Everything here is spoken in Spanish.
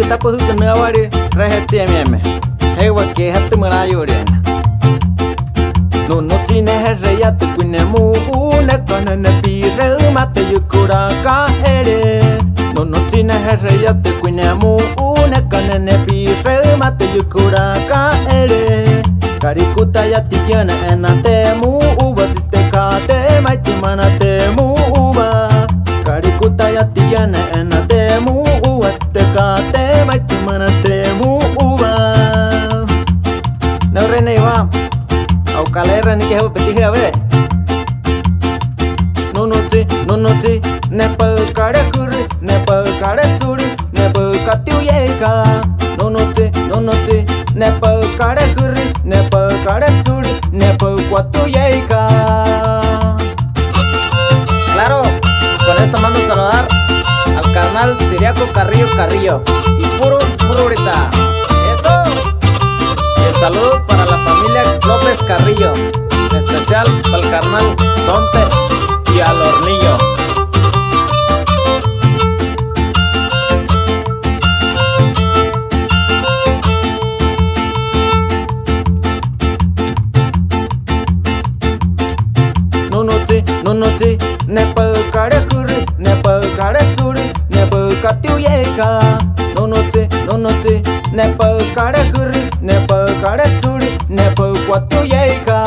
tapu hu kana wari rahati meme hewa ke hat mara yore no no tine herre ya tu kunne mu una kana na pi re mate yukura ka ere no no tine herre ya tu kunne mu una kana na pi re mate yukura ka ere karikuta ya tiyana enate mu uba sitekate maiti manate mu uba karikuta ya tiyana enate mu uba tekate maiti manate mu uba no rene iba au kalera ni keho peti have no noti ne pa kare kuri ne pa kare tsuri ne pa katiu yeka no noti ne pa kare kuri ne pa kare tsuri ne pa kwatu yeka. Claro, con esto mando a saludar al carnal Siriaco Carrillo y puro ahorita eso. Y el saludo para la familia López Carrillo, en especial para el carnal Sonte y al Hornillo. No noti ne pa kare kuri ne pa kare tsuri ne pa katiu yeka no noti ne pa kare kuri ne pa kare tsuri ne pa kwatu yeka.